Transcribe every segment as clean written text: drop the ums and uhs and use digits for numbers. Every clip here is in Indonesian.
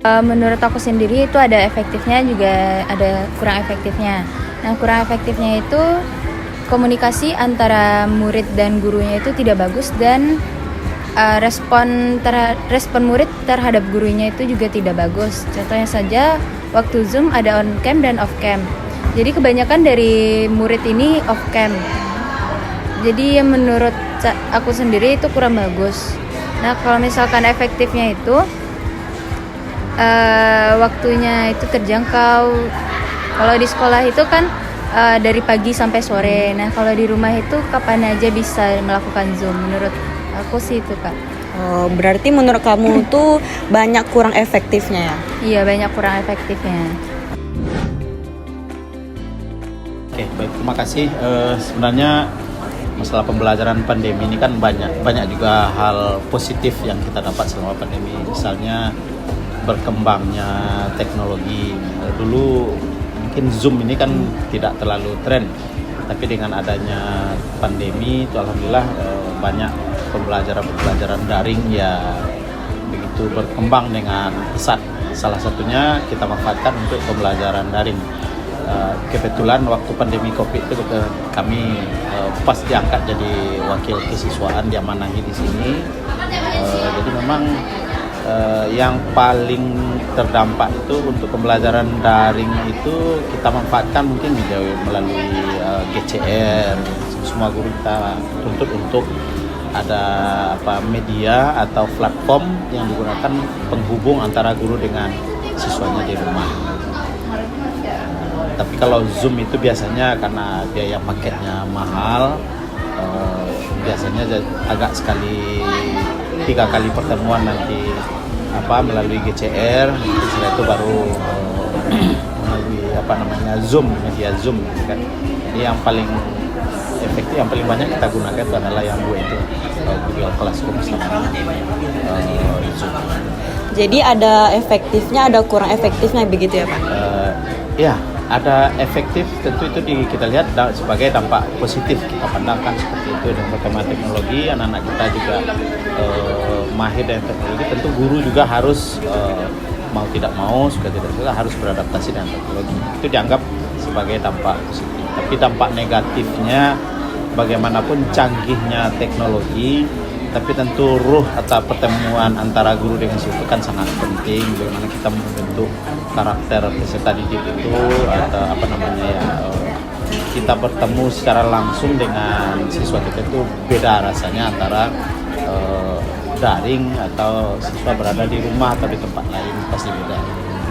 Menurut aku sendiri itu ada efektifnya juga ada kurang efektifnya. Nah, kurang efektifnya itu komunikasi antara murid dan gurunya itu tidak bagus dan respon murid terhadap gurunya itu juga tidak bagus. Contohnya saja waktu Zoom ada on cam dan off cam. Jadi kebanyakan dari murid ini off cam. Jadi menurut aku sendiri itu kurang bagus. Nah, kalau misalkan efektifnya itu waktunya itu terjangkau. Kalau di sekolah itu kan dari pagi sampai sore. Nah, kalau di rumah itu kapan aja bisa melakukan Zoom. Menurut aku sih itu, Kak. Oh, berarti menurut kamu tuh banyak kurang efektifnya ya? Iya, banyak kurang efektifnya. Oke, baik, terima kasih. Sebenarnya masalah pembelajaran pandemi ini kan banyak juga hal positif yang kita dapat selama pandemi. Misalnya berkembangnya teknologi. Dulu mungkin Zoom ini kan tidak terlalu tren, tapi dengan adanya pandemi itu alhamdulillah banyak pembelajaran daring ya begitu berkembang dengan pesat. Salah satunya kita manfaatkan untuk pembelajaran daring. Kebetulan waktu pandemi Covid itu kami pas diangkat jadi wakil kesiswaan diamanahi di sini. Jadi memang yang paling terdampak itu untuk pembelajaran daring itu kita manfaatkan mungkin melalui GCR. Semua guru kita tuntut untuk ada media atau platform yang digunakan penghubung antara guru dengan siswanya di rumah. Tapi kalau Zoom itu biasanya karena biaya paketnya mahal, biasanya agak 3 kali pertemuan nanti melalui GCR, setelah itu baru melalui Zoom, media Zoom kan. Jadi yang paling efektif, yang paling banyak kita gunakan itu adalah yang itu Google Classroom sama Zoom. Jadi ada efektifnya, ada kurang efektifnya begitu ya, Pak? Ya, ada efektif, tentu itu kita lihat sebagai dampak positif, kita pandangkan seperti itu. Dan perkembangan teknologi, anak-anak kita juga mahir dengan teknologi. Tentu guru juga harus mau tidak mau, suka tidak suka harus beradaptasi dengan teknologi. Itu dianggap sebagai dampak positif. Tapi dampak negatifnya, bagaimanapun canggihnya teknologi, tapi tentu ruh atau pertemuan antara guru dengan siswa kan sangat penting. Bagaimana kita membentuk karakter peserta didik itu, atau kita bertemu secara langsung dengan siswa kita itu beda rasanya antara daring atau siswa berada di rumah atau di tempat lain, pasti beda.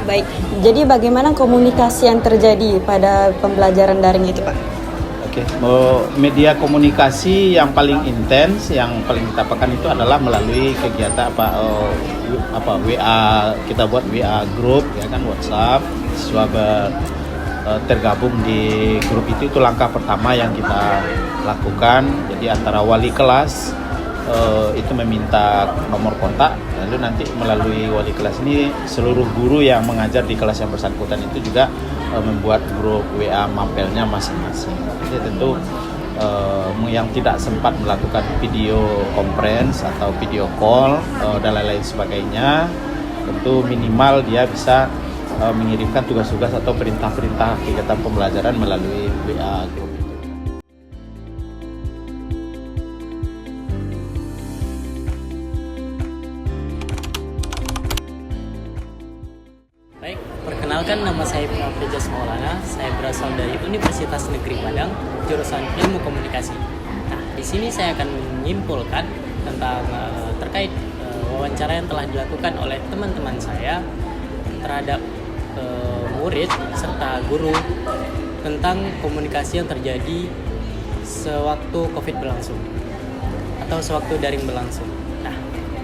Baik, jadi bagaimana komunikasi yang terjadi pada pembelajaran daring itu, Pak? Oke, media komunikasi yang paling intens, yang paling kita pakai itu adalah melalui kegiatan WA. Kita buat WA group, ya kan, WhatsApp. Siswa tergabung di grup itu langkah pertama yang kita lakukan. Jadi antara wali kelas itu meminta nomor kontak, lalu nanti melalui wali kelas ini seluruh guru yang mengajar di kelas yang bersangkutan itu juga membuat grup WA mapelnya masing-masing. Jadi tentu yang tidak sempat melakukan video conference atau video call dan lain-lain sebagainya, tentu minimal dia bisa mengirimkan tugas-tugas atau perintah-perintah kegiatan pembelajaran melalui WA group. Baik, perkenalkan nama saya Praprijas Maulana. Saya berasal dari Universitas Negeri Padang, jurusan Ilmu Komunikasi. Nah, di sini saya akan menyimpulkan tentang terkait wawancara yang telah dilakukan oleh teman-teman saya terhadap murid serta guru tentang komunikasi yang terjadi sewaktu COVID berlangsung atau sewaktu daring berlangsung. Nah,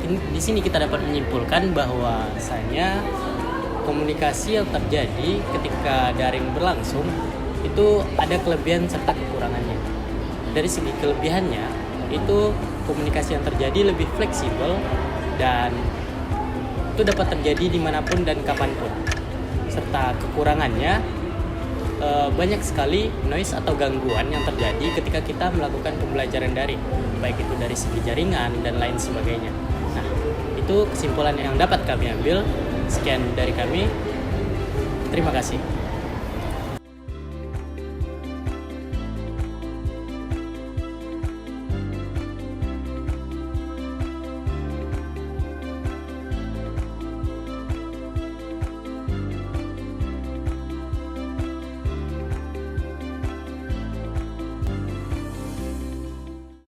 di sini kita dapat menyimpulkan bahwasanya komunikasi yang terjadi ketika daring berlangsung itu ada kelebihan serta kekurangannya. Dari segi kelebihannya, itu komunikasi yang terjadi lebih fleksibel dan itu dapat terjadi dimanapun dan kapanpun. Serta kekurangannya, banyak sekali noise atau gangguan yang terjadi ketika kita melakukan pembelajaran daring, baik itu dari segi jaringan dan lain sebagainya. Nah, itu kesimpulan yang dapat kami ambil Sekian dari kami. Terima kasih.